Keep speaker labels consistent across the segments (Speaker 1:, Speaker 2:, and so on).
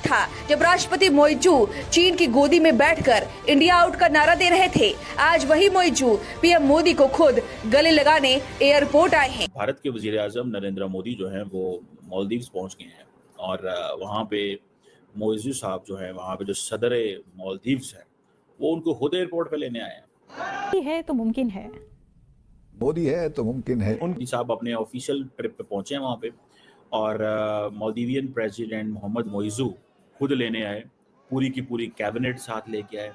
Speaker 1: था जब राष्ट्रपति मोइजू चीन की गोदी में बैठकर इंडिया आउट का नारा दे रहे थे। आज वही मोइजू पीएम मोदी को खुद गले लगाने एयरपोर्ट आए हैं।
Speaker 2: भारत के वजीर आजम नरेंद्र मोदी जो हैं वो मालदीव्स पहुंच गए हैं और वहाँ पे मोइजू साहब जो हैं, वहाँ पे जो सदर मालदीव्स हैं, वो उनको खुद एयरपोर्ट पे लेने आए हैं।
Speaker 3: है तो मुमकिन है,
Speaker 4: मोदी है तो मुमकिन है।
Speaker 2: मोदी साहब अपने ऑफिशियल ट्रिप पे पहुंचे हैं वहाँ पे और मालदीवियन प्रेसिडेंट मोहम्मद मोइजू खुद लेने आए, पूरी की पूरी कैबिनेट साथ लेके आए,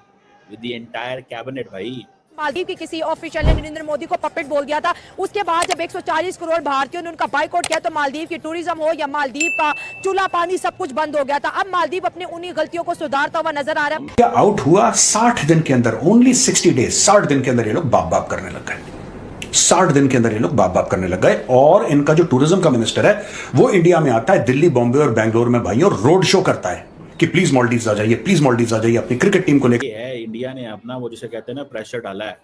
Speaker 2: विद द एंटायर कैबिनेट। भाई
Speaker 3: मालदीव के किसी ऑफिशियल ने नरेंद्र मोदी को पपेट बोल दिया था। उसके बाद जब 140 करोड़ भारतीयों ने उनका बाइकआउट किया तो मालदीव की टूरिज्म हो या मालदीव का चूल्हा पानी सब कुछ बंद हो गया था। अब मालदीव अपनी उन्हीं गलतियों को सुधारता हुआ नजर आ रहा है।
Speaker 5: क्या आउट हुआ 60 दिन के अंदर, ओनली 60 डेज, 60 दिन के अंदर ये लोग बाप बाप करने लग गए। 60 दिन के अंदर ये लोग बाप बाप करने लग गए। और इनका जो टूरिज्म का मिनिस्टर है वो इंडिया में आता है, दिल्ली, बॉम्बे और बैंगलोर में भाइयों रोड शो करता है कि प्लीज मालदीव्स आ जाइए, प्लीज मालदीव्स आ जाइए अपनी क्रिकेट टीम को लेकर।
Speaker 2: इंडिया ने अपना वो जिसे कहते हैं ना प्रेशर डाला है,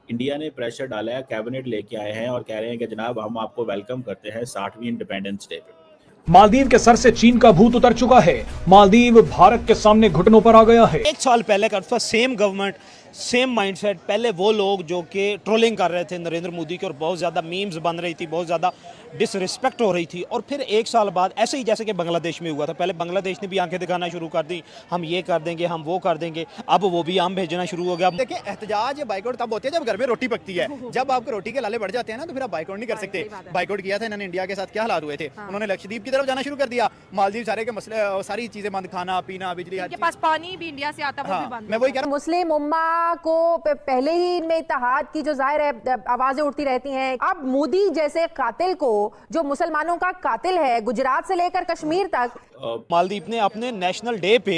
Speaker 2: इंडिया ने प्रेशर डाला है, कैबिनेट लेके आए हैं और कह रहे हैं कि जनाब हम आपको वेलकम करते हैं 60वीं इंडिपेंडेंस डे पे।
Speaker 6: मालदीव के सर से चीन का भूत उतर चुका है। मालदीव भारत के सामने घुटनों पर आ गया है।
Speaker 7: एक साल पहले का सेम गवर्नमेंट, सेम माइंडसेट, पहले वो लोग जो कि ट्रोलिंग कर रहे थे नरेंद्र मोदी की और बहुत ज़्यादा मीम्स बन रही थी, बहुत ज़्यादा डिसरिस्पेक्ट हो रही थी, और फिर एक साल बाद ऐसे ही जैसे कि बांग्लादेश में हुआ था, पहले बांग्लादेश ने भी आंखें दिखाना शुरू कर दी, हम ये कर देंगे, हम वो कर देंगे, अब वो भी आम भेजना शुरू हो गया।
Speaker 8: देखिए, एहतजाज या बाइकआउट तब होती है जब घर में रोटी पकती है। जब आपको रोटी के लाले बढ़ जाते हैं ना तो फिर आप बाइकआउट नहीं कर सकते। बाइकआउट किया था इन्होंने, इंडिया के साथ क्या हालात हुए थे, उन्होंने लक्षद्वीप की तरफ जाना शुरू कर दिया। मालदीव सारे के मसले, सारी चीजें बंद, खाना पीना, बिजली,
Speaker 3: के पास पानी भी इंडिया से आता वो भी बंद।
Speaker 8: मैं वही कह रहा हूं,
Speaker 9: मुस्लिम उम्मा को पहले ही इनमें इत्तेहाद की जो जाहिर है आवाजें उठती रहती हैं। अब मोदी जैसे कातिल को, जो मुसलमानों का कातिल है, गुजरात से लेकर कश्मीर तक,
Speaker 7: मालदीव ने अपने नेशनल डे पे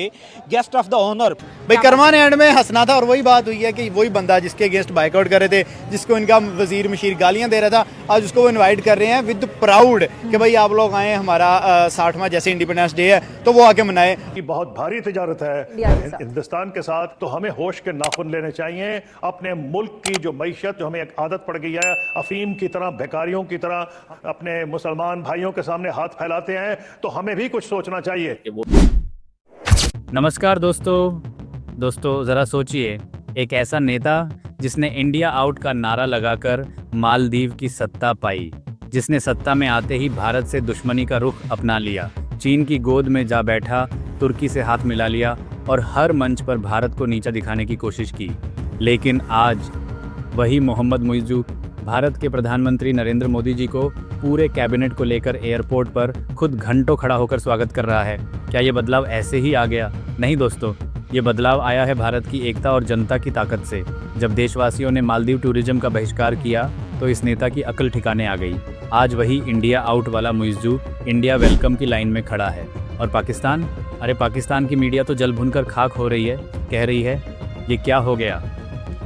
Speaker 7: गेस्ट ऑफ द ऑनर
Speaker 8: भाई कर्मा ने एंड में हंसना था और वही बात हुई है कि वही बंदा जिसके अगेंस्ट बाइकआउट कर रहे थे, जिसको इनका वजीर मशीर गालियां दे रहा था, आज उसको वो इनवाइट कर रहे हैं विद प्राउड कि भाई आप लोग आए, हमारा 60वां जैसे इंडिपेंडेंस डे है तो वो आके मनाए।
Speaker 10: बहुत भारी तिजारत है हिंदुस्तान के साथ, तो हमें होश के नाखून लेने चाहिए। अपने मुल्क की जो मईशत, जो हमें एक आदत पड़ गई है अफीम की तरह, भिखारियों की तरह अपने मुसलमान भाइयों के सामने हाथ फैलाते हैं, तो हमें भी कुछ सोचना चाहिए।
Speaker 11: नमस्कार दोस्तों, ज़रा सोचिए, एक ऐसा नेता जिसने इंडिया आउट का नारा लगाकर मालदीव की सत्ता पाई, जिसने सत्ता में आते ही भारत से दुश्मनी का रुख अपना लिया, चीन की गोद में जा बैठा, तुर्की से हाथ मिला लिया और हर मंच पर भारत को नीचा दिखाने की कोशिश की। लेकिन आज वही मोहम्मद मोइजू भारत के प्रधानमंत्री नरेंद्र मोदी जी को पूरे कैबिनेट को लेकर एयरपोर्ट पर खुद घंटों खड़ा होकर स्वागत कर रहा है। क्या ये बदलाव ऐसे ही आ गया? नहीं दोस्तों, ये बदलाव आया है भारत की एकता और जनता की ताकत से। जब देशवासियों ने मालदीव टूरिज्म का बहिष्कार किया तो इस नेता की अकल ठिकाने आ गई। आज वही इंडिया आउट वाला मोइजू इंडिया वेलकम की लाइन में खड़ा है। और पाकिस्तान, अरे पाकिस्तान की मीडिया तो जल भुनकर खाक हो रही है, कह रही है ये क्या हो गया,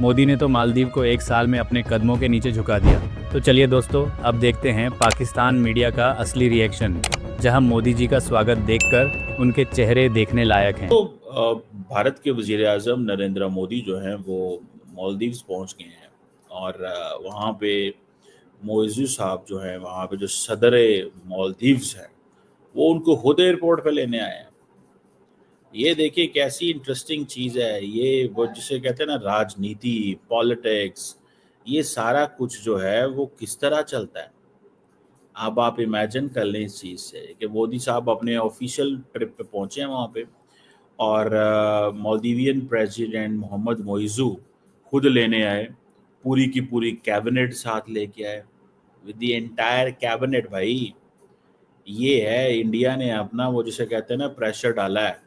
Speaker 11: मोदी ने तो मालदीव को एक साल में अपने कदमों के नीचे झुका दिया। तो चलिए दोस्तों, अब देखते हैं पाकिस्तान मीडिया का असली रिएक्शन, जहां मोदी जी का स्वागत देखकर उनके चेहरे देखने लायक हैं।
Speaker 2: तो भारत के वजीर आजम नरेंद्र मोदी जो हैं वो मालदीव्स पहुंच गए हैं और वहाँ पे मोइजू साहब जो हैं, वहाँ पे जो सदर मालदीव्स हैं, वो उनको खुद एयरपोर्ट पे लेने आए हैं। ये देखिए कैसी इंटरेस्टिंग चीज़ है। ये वो जिसे कहते हैं ना राजनीति, पॉलिटिक्स, ये सारा कुछ जो है वो किस तरह चलता है। अब आप इमेजिन कर लें इस चीज़ से कि मोदी साहब अपने ऑफिशियल ट्रिप पे पहुंचे हैं वहाँ पे और मालदीवियन प्रेसिडेंट मोहम्मद मोइजू खुद लेने आए, पूरी की पूरी कैबिनेट साथ लेके आए, विद द एंटायर कैबिनेट। भाई ये है, इंडिया ने अपना वो जिसे कहते हैं ना प्रेशर डाला है,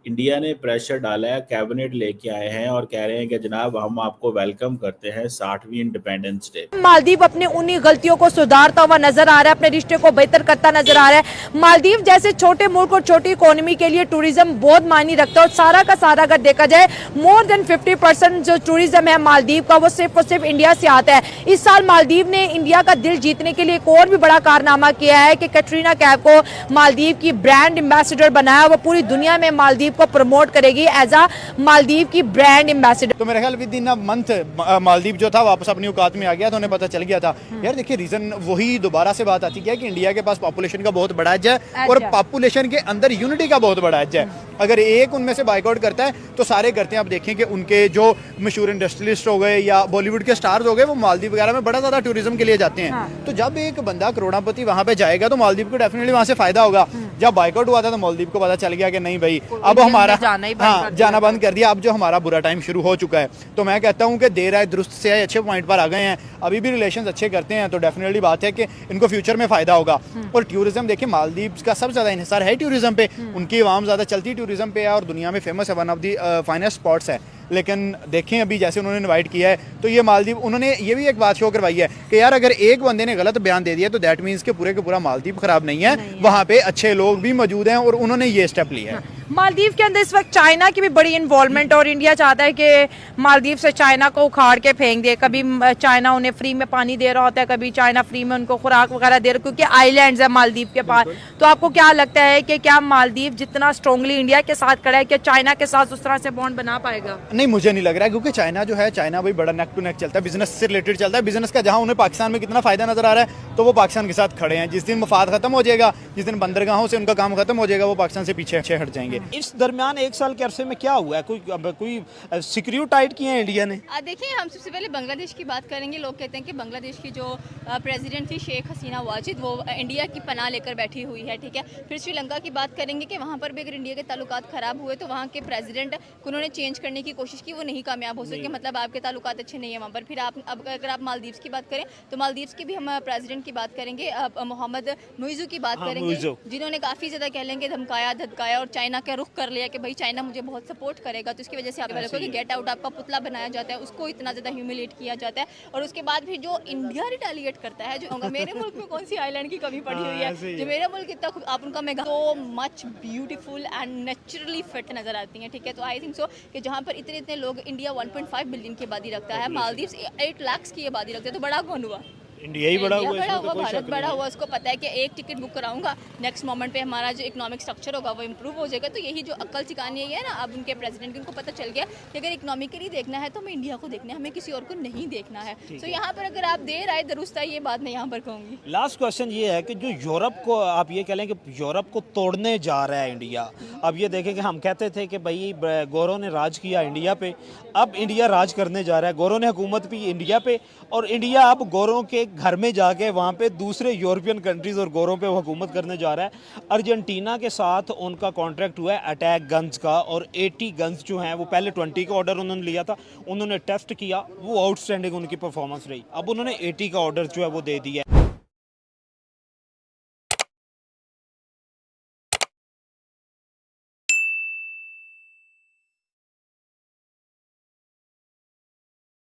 Speaker 2: इंडिया ने प्रेशर डाला है, कैबिनेट लेके आए हैं और कह रहे हैं कि जनाब हम आपको वेलकम करते हैं 60वीं इंडिपेंडेंस डे।
Speaker 3: मालदीव अपने उन्हीं गलतियों को सुधारता हुआ नजर आ रहा है, अपने रिश्ते को बेहतर करता नजर आ रहा है। मालदीव जैसे छोटे मुल्क और छोटी इकोनॉमी के लिए टूरिज्म बहुत मायने रखता है और सारा का सारा अगर देखा जाए मोर देन 50% जो टूरिज्म है मालदीव का वो सिर्फ और सिर्फ इंडिया से आता है। इस साल मालदीव ने इंडिया का दिल जीतने के लिए एक और भी बड़ा कारनामा किया है कि कैटरीना कैफ को मालदीव की ब्रांड एम्बेसडर बनाया। वो पूरी दुनिया में मालदीव मालदीव को प्रमोट करेगी एज अ मालदीव की ब्रांड एम्बेसडर।
Speaker 8: तो मेरे ख्याल with in a month Maldives जो था वापस अपनी औकात में आ गया, तो उन्हें पता चल गया था। यार देखिए रीजन वही दोबारा से बात आती है कि इंडिया के पास पॉपुलेशन का बहुत बड़ा एज है और पॉपुलेशन के अंदर यूनिटी का बहुत बड़ा एज है। अगर एक उनमें से बाइकआउट करता है तो सारे करते हैं। आप देखें कि उनके जो मशहूर इंडस्ट्रियलिस्ट हो गए या बॉलीवुड के स्टार्स हो गए, वो मालदीव वगैरह में बड़ा ज्यादा टूरिज्म के लिए जाते हैं। तो जब एक बंदा करोड़पति वहां पे जाएगा तो मालदीव को डेफिनेटली वहां से फायदा होगा। जब बाइकआउट हुआ था तो मालदीव को पता चल गया कि नहीं भाई अब हमारा जाना बंद कर दिया, अब जो हमारा बुरा टाइम शुरू हो चुका है। तो मैं कहता हूँ कि देर आए दुरुस्त से आए, अच्छे पॉइंट पर आ गए हैं, अभी भी रिलेशंस अच्छे करते हैं तो डेफिनेटली बात है कि इनको फ्यूचर में फायदा होगा। और टूरिज्म देखिए मालदीव का सबसे ज्यादा इन्हिसार है टूरिज्म पे, उनकी आवाम ज्यादा चलती टूरिज्म पे है और दुनिया में फेमस है, one of the finest spots है। लेकिन देखें अभी जैसे उन्होंने इनवाइट किया है तो ये मालदीव, उन्होंने ये भी एक बात शो करवाई है कि यार अगर एक बंदे ने गलत बयान दे दिया तो दैट मीन्स के पूरा मालदीव खराब नहीं है, वहाँ पे अच्छे लोग भी मौजूद हैं और उन्होंने ये स्टेप लिया है।
Speaker 3: मालदीव के अंदर इस वक्त चाइना की भी बड़ी इन्वॉल्वमेंट और इंडिया चाहता है कि मालदीव से चाइना को उखाड़ के फेंक दे। कभी चाइना उन्हें फ्री में पानी दे रहा होता है, कभी चाइना फ्री में उनको खुराक वगैरह दे रहा, क्योंकि आइलैंड्स है मालदीव के पास। तो आपको क्या लगता है कि क्या मालदीव जितना स्ट्रांगली इंडिया के साथ खड़ा है क्या चाइना के साथ उस तरह से बॉन्ड बना पाएगा?
Speaker 8: नहीं, मुझे नहीं लग रहा है, क्योंकि चाइना जो है, चाइना भाई बड़ा नेक टू नेक चलता है, बिजनेस से रिलेटेड चलता है। बिजनेस का जहां उन्हें पाकिस्तान में कितना फायदा नजर आ रहा है तो वो पाकिस्तान के साथ खड़े हैं। जिस दिन मफाद खत्म हो जाएगा, जिस दिन बंदरगाहों से उनका काम खत्म हो जाएगा, वो पाकिस्तान से पीछे हट जाएंगे।
Speaker 7: इस दरमियान एक साल के अरसे में क्या हुआ है? कोई सिक्योरिटी टाइट किए हैं इंडिया ने?
Speaker 12: देखिए, हम सबसे पहले बांग्लादेश की बात करेंगे। लोग कहते हैं कि बांग्लादेश की जो प्रेसिडेंट थी शेख हसीना वाजिद, वो इंडिया की पनाह लेकर बैठी हुई है, ठीक है। फिर श्रीलंका की बात करेंगे कि वहाँ पर भी अगर इंडिया के ताल्लुकात ख़राब हुए तो वहाँ के प्रेसिडेंट को उन्होंने चेंज करने की कोशिश की, वो नहीं कामयाब हो सके, मतलब आपके ताल्लुकात अच्छे नहीं है वहाँ पर। फिर अगर आप मालदीव्स की बात करें तो मालदीव्स की भी हम प्रेसिडेंट की बात करेंगे, मोहम्मद मुइज़ू की बात करेंगे, जिन्होंने काफ़ी ज़्यादा कह लेंगे धमकाया धमकाया और चाइना का रुख कर लिया कि भाई चाइना मुझे बहुत सपोर्ट करेगा। तो इसकी वजह से आप कि गेट आउट आपका पुतला बनाया जाता है, उसको इतना ज़्यादा ह्यूमिलेट किया जाता है। और उसके बाद भी जो इंडिया रिटेलिएट करता है, जो मेरे मुल्क में कौन सी आइलैंड की कमी पड़ी हुई है, जो मेरा मुल्क इतना आप उनका मेगा तो much beautiful and naturally fit नजर आती हैं, ठीक है। तो आई थिंक सो कि जहाँ पर इतने लोग, इंडिया 1.5 बिलियन की आबादी रखता है, मालदीव्स 8 लाख की आबादी रखते हैं, तो बड़ा कौन हुआ?
Speaker 7: इंडिया ही बड़ा हुआ,
Speaker 12: भारत बड़ा हुआ। उसको पता है कि एक टिकट बुक कराऊंगा, नेक्स्ट मोमेंट पे हमारा जो इकोनॉमिक स्ट्रक्चर होगा वो इम्प्रूव हो जाएगा। तो यही जो अक्ल सिखानी है ना, अब उनके प्रेसिडेंट को पता चल गया कि अगर इकोनॉमिकली देखना है तो हमें इंडिया को देखना है, हमें किसी और को नहीं देखना है। तो यहाँ पर अगर आप देर आए दुरुस्त आए, ये बात मैं यहाँ पर कहूँगी।
Speaker 7: लास्ट क्वेश्चन ये है कि जो यूरोप को, आप ये कह लें कि यूरोप को तोड़ने जा रहा है इंडिया। अब ये देखें कि हम कहते थे कि भाई गोरों ने राज किया इंडिया पे, अब इंडिया राज करने जा रहा है। गोरों ने हुकूमत की इंडिया पे और इंडिया अब गोरों के घर में जाके वहाँ पे दूसरे यूरोपियन कंट्रीज और गोरों पे हुकूमत करने जा रहा है। अर्जेंटीना के साथ उनका कॉन्ट्रैक्ट हुआ है अटैक गन्स का, और 80 गन्स जो हैं वो पहले 20 का ऑर्डर उन्होंने लिया था, उन्होंने टेस्ट किया, वो आउटस्टैंडिंग उनकी परफॉर्मेंस रही। अब उन्होंने 80 का ऑर्डर जो है वो दे दिया है।